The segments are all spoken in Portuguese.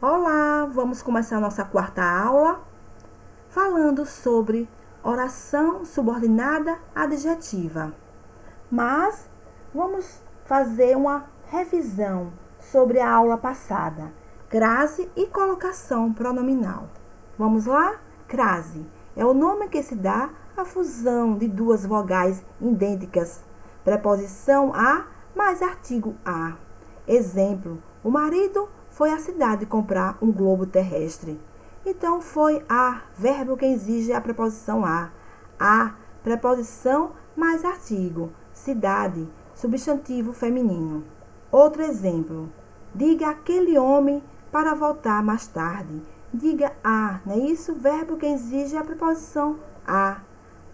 Olá, vamos começar a nossa quarta aula falando sobre oração subordinada adjetiva. Mas vamos fazer uma revisão sobre a aula passada. Crase e colocação pronominal. Vamos lá? Crase é o nome que se dá à fusão de duas vogais idênticas. Preposição a mais artigo a. Exemplo: o marido foi à cidade comprar um globo terrestre. Então, foi a, verbo que exige a preposição a. A, preposição mais artigo. Cidade, substantivo feminino. Outro exemplo. Diga aquele homem para voltar mais tarde. Diga a, não é isso? Verbo que exige a preposição a.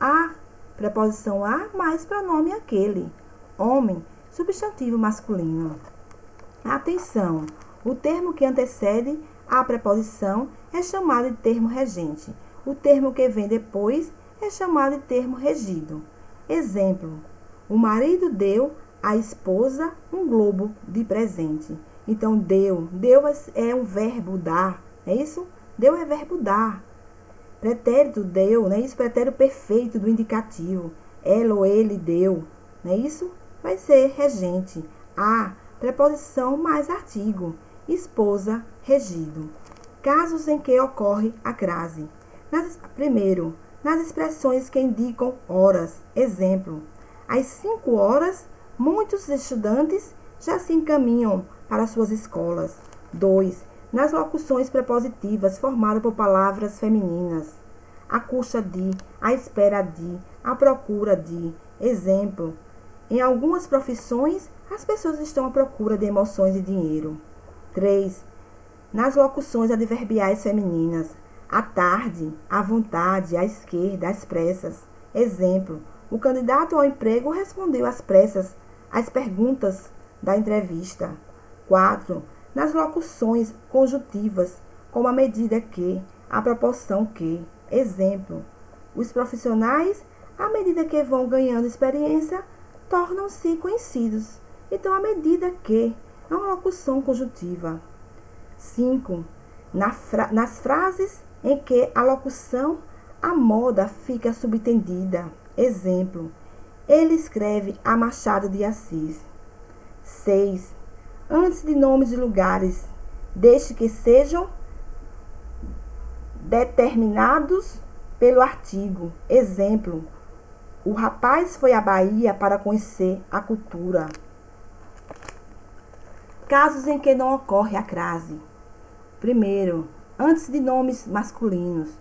A, preposição a mais pronome aquele. Homem, substantivo masculino. Atenção! O termo que antecede a preposição é chamado de termo regente. O termo que vem depois é chamado de termo regido. Exemplo: o marido deu à esposa um globo de presente. Então, deu é um verbo dar, não é isso? Deu é verbo dar. Pretérito deu, não é isso? Pretérito perfeito do indicativo. Ela ou ele deu, não é isso? Vai ser regente. A, preposição mais artigo. Esposa, regido. Casos em que ocorre a crase. Primeiro, nas expressões que indicam horas. Exemplo: às 5 horas, muitos estudantes já se encaminham para suas escolas. 2. Nas locuções prepositivas formadas por palavras femininas. À custa de, à espera de, à procura de. Exemplo: em algumas profissões, as pessoas estão à procura de emoções e dinheiro. 3. Nas locuções adverbiais femininas. À tarde, à vontade, à esquerda, às pressas. Exemplo: o candidato ao emprego respondeu às pressas às perguntas da entrevista. 4. Nas locuções conjuntivas, como a medida que, a proporção que. Exemplo: os profissionais, à medida que vão ganhando experiência, tornam-se conhecidos. Então, à medida que é uma locução conjuntiva. 5. Nas frases em que a locução, a moda fica subentendida. Exemplo: ele escreve a Machado de Assis. 6. Antes de nomes de lugares, desde que sejam determinados pelo artigo. Exemplo: o rapaz foi à Bahia para conhecer a cultura. Casos em que não ocorre a crase. Primeiro, antes de nomes masculinos.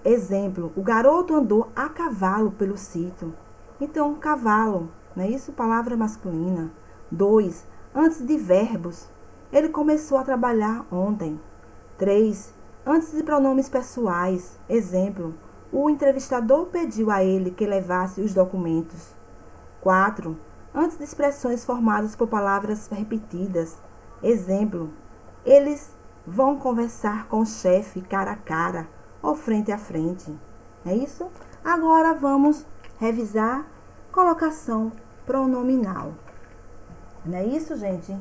Exemplo: o garoto andou a cavalo pelo sítio. Então, cavalo, não é isso? Palavra masculina. 2. Antes de verbos. Ele começou a trabalhar ontem. 3. Antes de pronomes pessoais. Exemplo: o entrevistador pediu a ele que levasse os documentos. 4. Antes de expressões formadas por palavras repetidas. Exemplo: eles vão conversar com o chefe cara a cara ou frente a frente. É isso? Agora vamos revisar colocação pronominal. Não é isso, gente?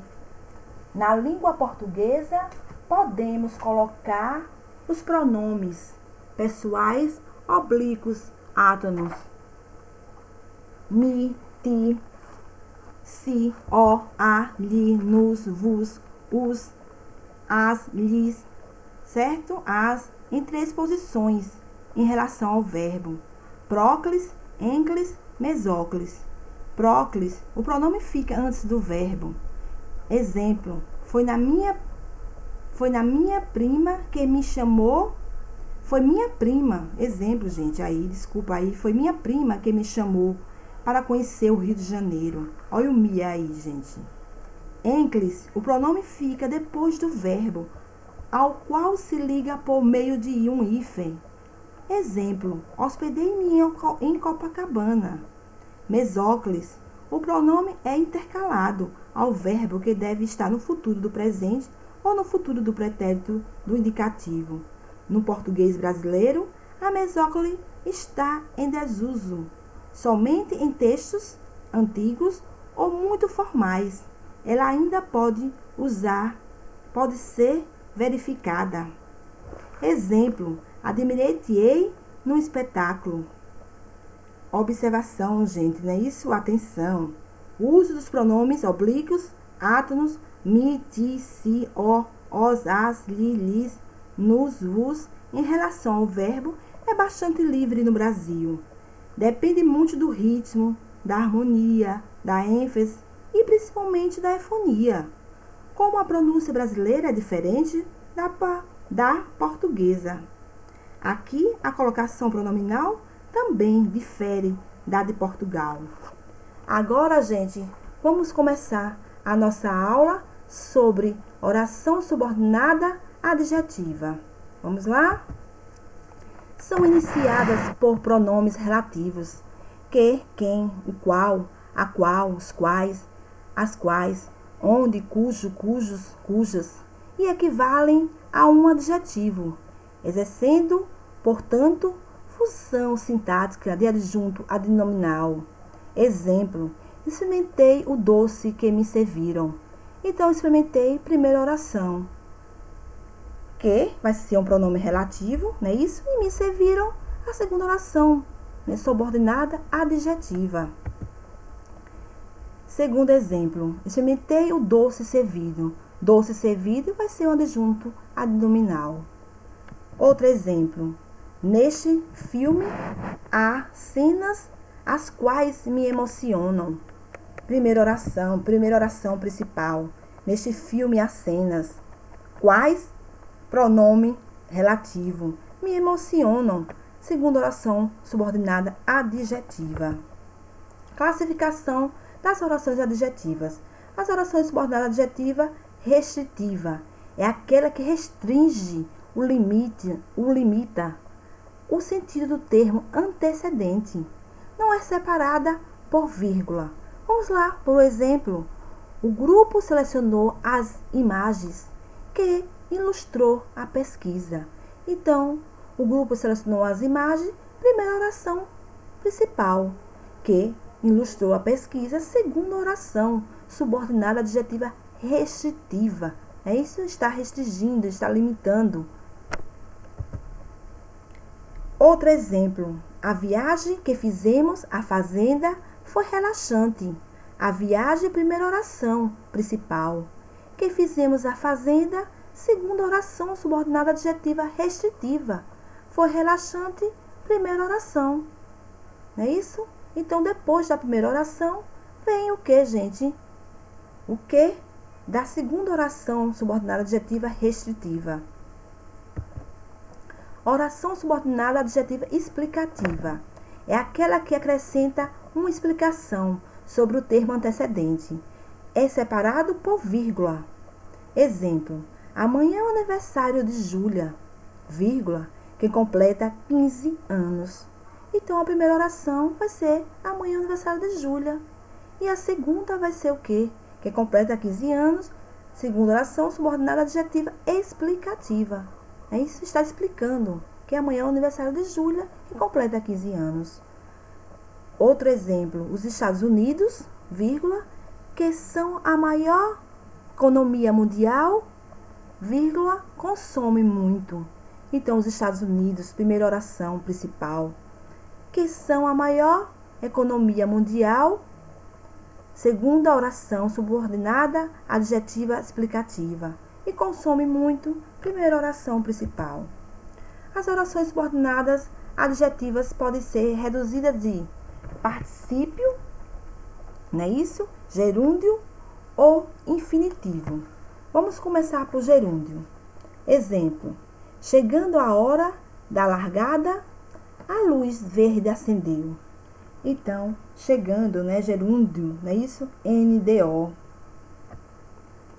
Na língua portuguesa, podemos colocar os pronomes pessoais oblíquos átonos. Mi, ti, si, o, a, li, nos, vos, os, as, lhes, certo? As, em 3 posições em relação ao verbo. Próclis, enclis, mesóclis. Próclis, o pronome fica antes do verbo. Exemplo: foi na minha prima que me chamou. Foi minha prima. Exemplo, gente, aí, desculpa aí. Foi minha prima que me chamou para conhecer o Rio de Janeiro. Olha o mi aí, gente. Enclis, o pronome fica depois do verbo, ao qual se liga por meio de um hífen. Exemplo: hospedei-me em Copacabana. Mesóclis, o pronome é intercalado ao verbo que deve estar no futuro do presente ou no futuro do pretérito do indicativo. No português brasileiro, a mesóclise está em desuso, somente em textos antigos ou muito formais. Ela ainda pode ser verificada. Exemplo, admirei-te-ei no espetáculo. Observação, gente, não é isso? Atenção. O uso dos pronomes oblíquos, átonos, mi, ti, si, o, os, as, li, lis, nos, vos, em relação ao verbo, é bastante livre no Brasil. Depende muito do ritmo, da harmonia, da ênfase e principalmente da efonia. Como a pronúncia brasileira é diferente da portuguesa. Aqui, a colocação pronominal também difere da de Portugal. Agora, gente, vamos começar a nossa aula sobre oração subordinada adjetiva. Vamos lá? São iniciadas por pronomes relativos, que, quem, o qual, a qual, os quais, as quais, onde, cujo, cujos, cujas, e equivalem a um adjetivo, exercendo, portanto, função sintática de adjunto adnominal. Exemplo, experimentei o doce que me serviram. Então, experimentei, primeira oração. Que vai ser um pronome relativo, não é isso? E me serviram, a segunda oração, né? Subordinada adjetiva. Segundo exemplo, experimentei o doce servido. Doce servido vai ser um adjunto adnominal. Outro exemplo, neste filme há cenas as quais me emocionam. Primeira oração principal. Neste filme há cenas. Quais? Pronome relativo. Me emocionam. Segunda oração subordinada adjetiva. Classificação das orações adjetivas. As orações subordinadas adjetiva restritiva é aquela que restringe o limita o sentido do termo antecedente. Não é separada por vírgula. Vamos lá, por exemplo, o grupo selecionou as imagens que ilustrou a pesquisa. Então, o grupo selecionou as imagens, primeira oração principal, que ilustrou a pesquisa, segunda oração, subordinada adjetiva restritiva. É isso, está restringindo, está limitando. Outro exemplo, a viagem que fizemos à fazenda foi relaxante. A viagem, primeira oração principal. Que fizemos à fazenda, segunda oração subordinada adjetiva restritiva. Foi relaxante, primeira oração. Não é isso? Então, depois da primeira oração, vem o que, gente? O que? Da segunda oração subordinada adjetiva restritiva. Oração subordinada adjetiva explicativa. É aquela que acrescenta uma explicação sobre o termo antecedente. É separado por vírgula. Exemplo, amanhã é o aniversário de Júlia, vírgula, que completa 15 anos. Então, a primeira oração vai ser amanhã é o aniversário de Júlia. E a segunda vai ser o quê? Que completa 15 anos, segunda oração subordinada adjetiva explicativa. Isso está explicando que amanhã é o aniversário de Júlia, que completa 15 anos. Outro exemplo, os Estados Unidos, vírgula, que são a maior economia mundial, vírgula, consome muito. Então, os Estados Unidos, primeira oração principal, que são a maior economia mundial, segunda oração subordinada adjetiva explicativa. E consome muito, primeira oração principal. As orações subordinadas adjetivas podem ser reduzidas de particípio, não é isso? Gerúndio ou infinitivo. Vamos começar por gerúndio. Exemplo, chegando a hora da largada, a luz verde acendeu. Então, chegando, né? Gerúndio, não é isso? NDO.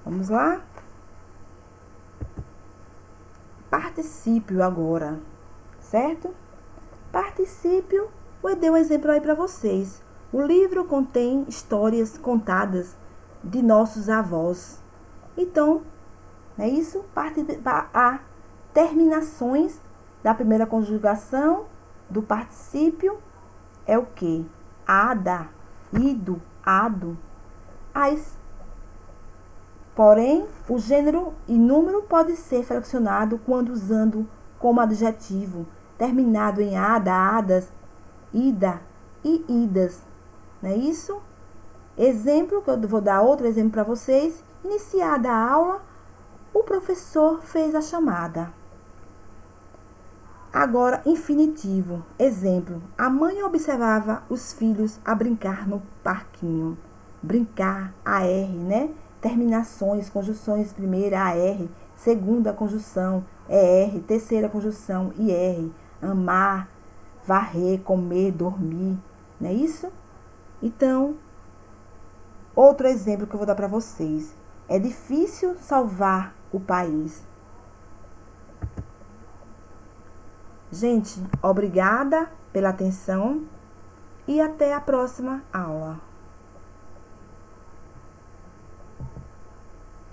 Vamos lá? Particípio agora, certo? Particípio, vou dar um exemplo aí para vocês. O livro contém histórias contadas de nossos avós. Então, é isso? Há terminações da primeira conjugação do particípio é o que? Ada, ido, ado. As Porém, o gênero e número pode ser flexionado quando usando como adjetivo, terminado em ada, adas, ida e idas. Não é isso? Exemplo, que eu vou dar outro exemplo para vocês. Iniciada a aula, o professor fez a chamada. Agora, infinitivo. Exemplo, a mãe observava os filhos a brincar no parquinho. Brincar, AR, né? Terminações, conjunções, primeira, AR, segunda conjunção, ER, terceira conjunção, IR. Amar, varrer, comer, dormir. Não é isso? Então, outro exemplo que eu vou dar para vocês. É difícil salvar o país. Gente, obrigada pela atenção e até a próxima aula.